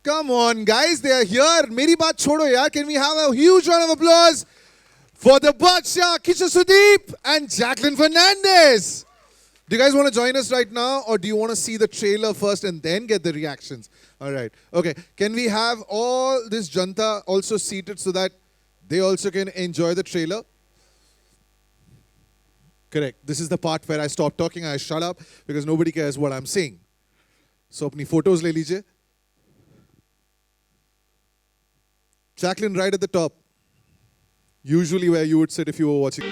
Come on, guys, they are here. Meri baat chodo yaar. Can we have a huge round of applause for the Badshah, Kiccha Sudeep and Jacqueline Fernandez? Do you guys want to join us right now, or do you want to see the trailer first and then get the reactions? All right. Okay. Can we have all this janta also seated so that they also can enjoy the trailer? Correct. This is the part where I stop talking, I shut up because nobody cares what I'm saying. So, अपनी photos ले लीजिए. Jacqueline, right at the top. Usually where you would sit if you were watching.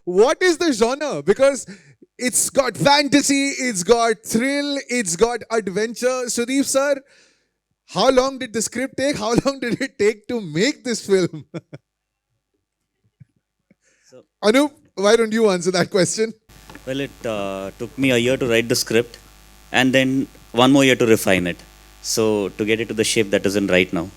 What is the genre? Because it's got fantasy, it's got thrill, it's got adventure. Sudeep sir, how long did the script take? How long did it take to make this film? So, Anup, why don't you answer that question? well, it took me a year to write the script and then one more year to refine it. So, to get it to the shape that is in right now.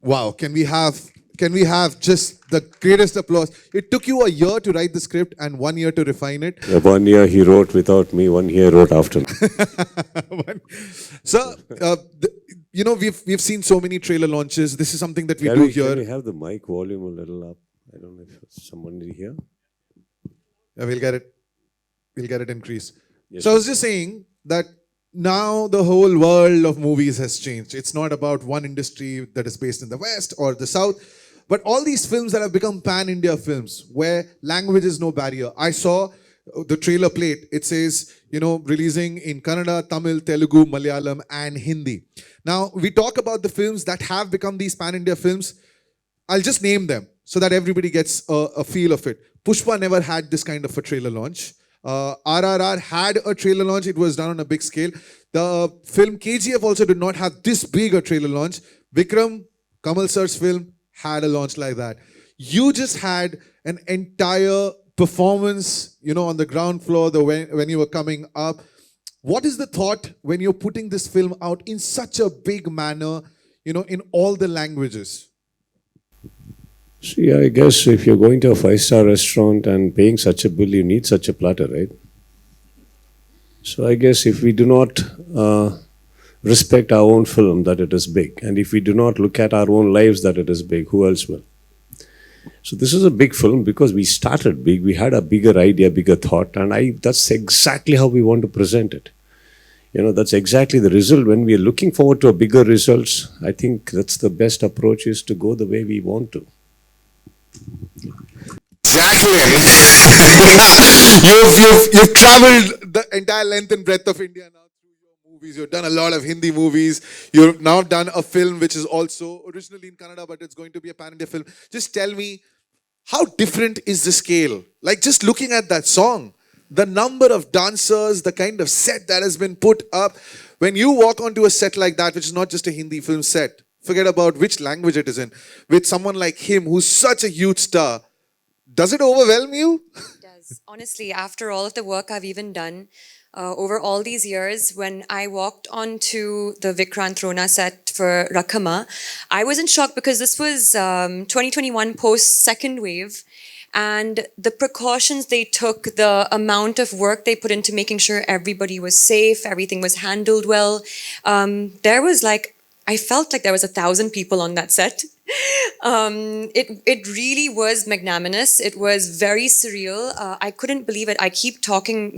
Wow, can we have just the greatest applause? It took you a year to write the script and 1 year to refine it. 1 year he wrote without me, 1 year wrote after me. So, we've seen so many trailer launches. This is something that we Can do we, here. can we have the mic volume a little up? I don't know if someone is here. Yeah, we'll get it. We'll get it increased. Yes, So I was just saying that now the whole world of movies has changed. It's not about one industry that is based in the West or the South, but all these films that have become pan-India films where language is no barrier. I saw the trailer plate. It says, releasing in Kannada, Tamil, Telugu, Malayalam, and Hindi. Now, we talk about the films that have become these pan-India films. I'll just name them so that everybody gets a feel of it. Pushpa never had this kind of a trailer launch. RRR had a trailer launch. It was done on a big scale. The film KGF also did not have this big a trailer launch. Vikram, Kamal sir's film, had a launch like that. You just had an entire performance, on the ground floor when you were coming up. What is the thought when you're putting this film out in such a big manner, in all the languages? See, I guess if you're going to a five-star restaurant and paying such a bill, you need such a platter, right? So I guess if we do not respect our own film, that it is big, and if we do not look at our own lives, that it is big, who else will? So this is a big film because we started big, we had a bigger idea, bigger thought, and that's exactly how we want to present it. That's exactly the result. When we are looking forward to a bigger results, I think that's the best approach, is to go the way we want to. Jacqueline, you've traveled the entire length and breadth of India now through your movies. You've done a lot of Hindi movies. You've now done a film which is also originally in Kannada, but it's going to be a pan-India film. Just tell me, how different is the scale? Like, just looking at that song, the number of dancers, the kind of set that has been put up. When you walk onto a set like that, which is not just a Hindi film set, forget about which language it is in, with someone like him who's such a huge star, does it overwhelm you? It does. Honestly, after all of the work I've even done over all these years, when I walked onto the Vikrant Rona set for Rakama, I was in shock because this was 2021 post second wave. And the precautions they took, the amount of work they put into making sure everybody was safe, everything was handled well. I felt like there was 1,000 people on that set. It really was magnanimous. It was very surreal. I couldn't believe it. I keep talking,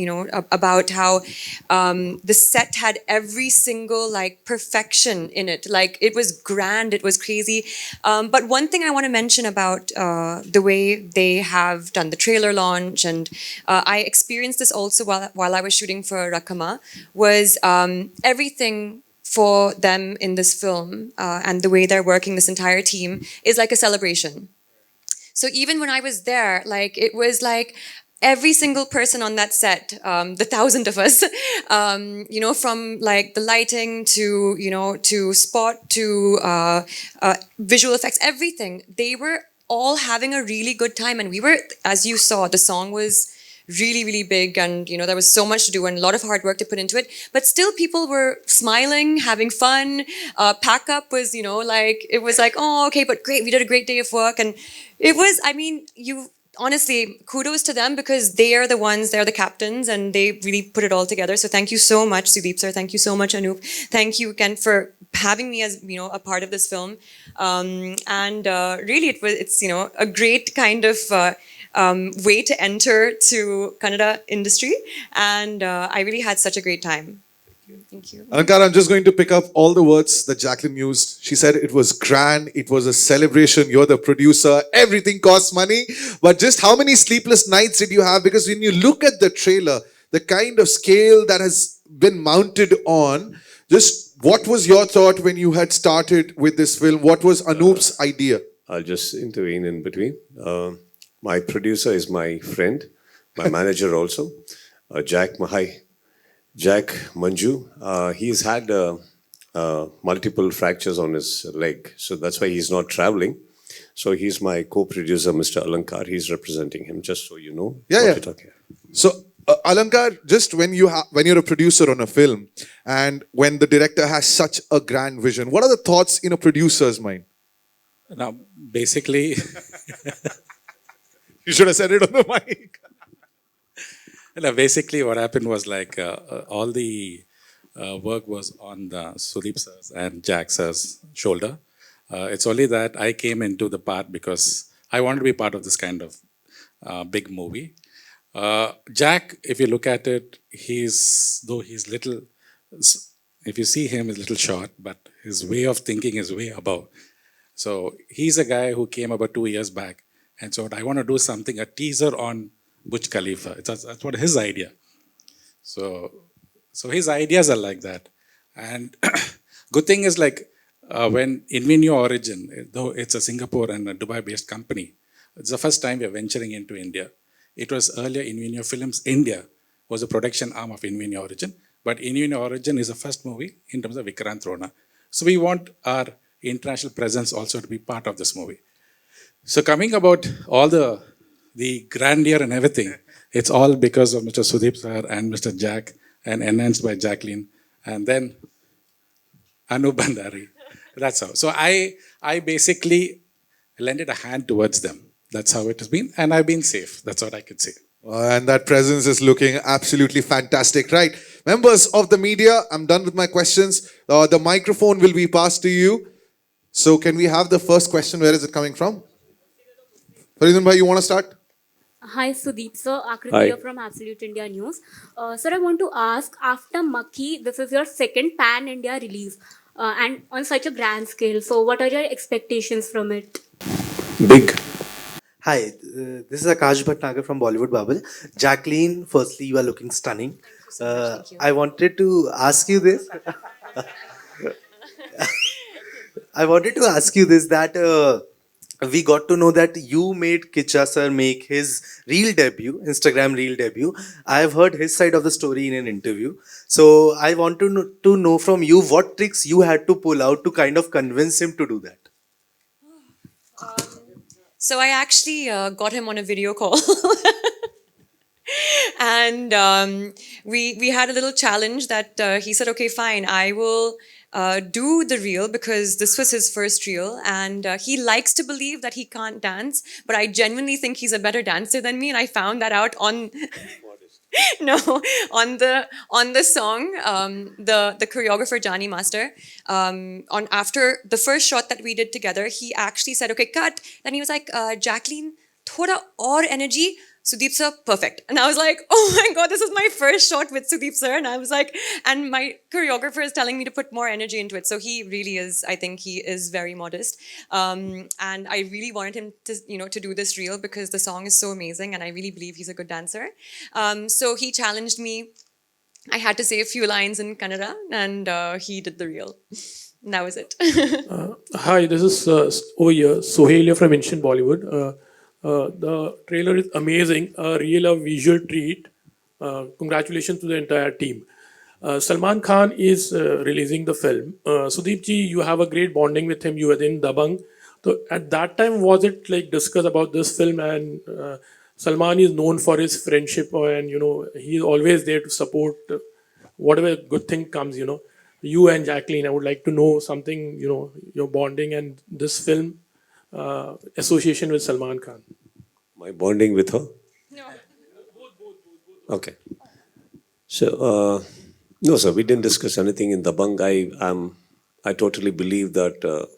about how the set had every single like perfection in it. Like it was grand. It was crazy. But one thing I want to mention about the way they have done the trailer launch, and I experienced this also while I was shooting for Rakama, was everything for them in this film and the way they're working this entire team is like a celebration. So even when I was there, like it was like every single person on that set, the thousand of us, from like the lighting to, to spot to visual effects, everything, they were all having a really good time. And we were, as you saw, the song was really, really big, and there was so much to do and a lot of hard work to put into it, but still people were smiling, having fun. Pack up was like it was like, oh, okay, but great, we did a great day of work. And it was, I mean, you honestly, kudos to them, because they're the captains, and they really put it all together. So thank you so much, Sudeep sir. Thank you so much, Anoop. Thank you again for having me as a part of this film. And really, it's a great kind of way to enter to Kannada industry, and I really had such a great time. Thank you. Alankar, I'm just going to pick up all the words that Jacqueline used. She said it was grand, it was a celebration, you're the producer, everything costs money. But just how many sleepless nights did you have? Because when you look at the trailer, the kind of scale that has been mounted on, just what was your thought when you had started with this film? What was Anoop's idea? I'll just intervene in between. My producer is my friend, my manager also, Jack Mahai. Jack Manju, he's had multiple fractures on his leg, so that's why he's not traveling. So he's my co-producer, Mr. Alankar. He's representing him, just so you know what you're talking about. So, Alankar, just when you're a producer on a film, and when the director has such a grand vision, what are the thoughts in a producer's mind? Now, basically, You should have said it on the mic. basically what happened was like all the work was on the Sudeep sir's and Jack sir's shoulder. It's only that I came into the part because I wanted to be part of this kind of big movie. Jack, if you look at it, though he's little, if you see him, he's a little short, but his way of thinking is way above. So he's a guy who came about 2 years back and so I want to do something, a teaser on Burj Khalifa. That's what his idea. So his ideas are like that. And good thing is like when Invenio Origin, though it's a Singapore and a Dubai-based company, it's the first time we are venturing into India. It was earlier Invenio Films India was a production arm of Invenio Origin, but Invenio Origin is the first movie in terms of Vikrant Rona. So we want our international presence also to be part of this movie. So coming about all the grandeur and everything, it's all because of Mr. Sudeep sir and Mr. Jack, and enhanced by Jacqueline, and then Anu Bandari. That's how. So I basically lended a hand towards them. That's how it has been, and I've been safe. That's what I could say. And that presence is looking absolutely fantastic. Right. Members of the media, I'm done with my questions. The microphone will be passed to you. So can we have the first question? Where is it coming from? Faridun bhai, you want to start? Hi Sudeep sir, Akriti Hi. here from Absolute India News. Sir, I want to ask, after Makhi, this is your second pan-India release and on such a grand scale. So what are your expectations from it? Big. Hi, this is Akash Bhatnagar from Bollywood Bubble. Jacqueline, firstly, you are looking stunning. Thank you. I wanted to ask you this. I wanted to ask you this, that we got to know that you made Kichcha sir make his reel debut, Instagram reel debut. I have heard his side of the story in an interview. So I want to know from you what tricks you had to pull out to kind of convince him to do that. So I actually got him on a video call. And we had a little challenge that he said, okay, fine, I will do the reel because this was his first reel. And he likes to believe that he can't dance, but I genuinely think he's a better dancer than me. And I found that out on... No, on the song, the choreographer Johnny Master, on after the first shot that we did together, he actually said, "Okay, cut." Then he was like, "Jacqueline, thoda or energy." Sudeep sir, perfect. And I was like, oh my God, this is my first shot with Sudeep sir. And I was like, and my choreographer is telling me to put more energy into it. So he really is, I think he is very modest. And I really wanted him to, to do this reel because the song is so amazing and I really believe he's a good dancer. So he challenged me. I had to say a few lines in Kannada and he did the reel. And that was it. Hi, this is over here, Sohail from Ancient Bollywood. The trailer is amazing, a real visual treat. Congratulations to the entire team. Salman Khan is releasing the film. Sudeep ji, you have a great bonding with him. You were in Dabang. So at that time, was it like discussed about this film? And Salman is known for his friendship, and he's always there to support whatever good thing comes. You and Jacqueline, I would like to know something. Your bonding and this film association with Salman Khan. My bonding with her? No. Okay. So, no, sir, we didn't discuss anything in Dabang. I totally believe that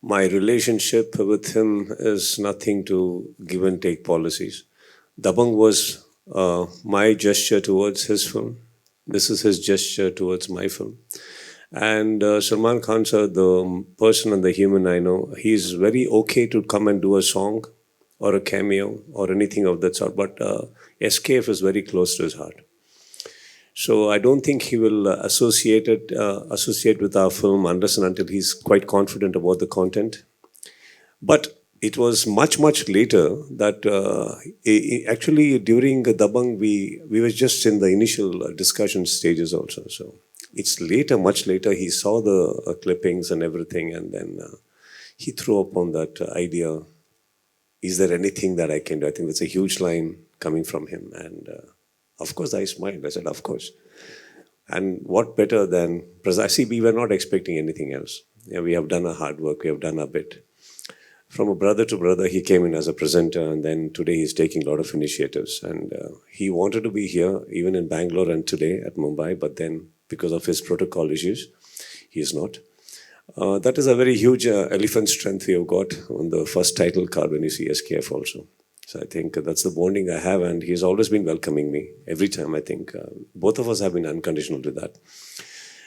my relationship with him is nothing to give and take policies. Dabang was my gesture towards his film. This is his gesture towards my film. And Salman Khan, sir, the person and the human I know, he's very okay to come and do a song or a cameo or anything of that sort. But SKF is very close to his heart. So I don't think he will associate with our film unless and until he's quite confident about the content. But it was much, much later that actually during Dabang, we were just in the initial discussion stages also. So it's later, much later, he saw the clippings and everything, and then he threw up on that idea. Is there anything that I can do? I think that's a huge line coming from him. And of course, I smiled. I said, of course. And what better than, precisely, we were not expecting anything else. Yeah, we have done our hard work. We have done our bit. From a brother to brother, he came in as a presenter, and then today he's taking a lot of initiatives. And he wanted to be here, even in Bangalore and today at Mumbai, but then because of his protocol issues, he is not. That is a very huge elephant strength we have got on the first title card when you see SKF also. So I think that's the bonding I have, and he's always been welcoming me every time. I think both of us have been unconditional to that.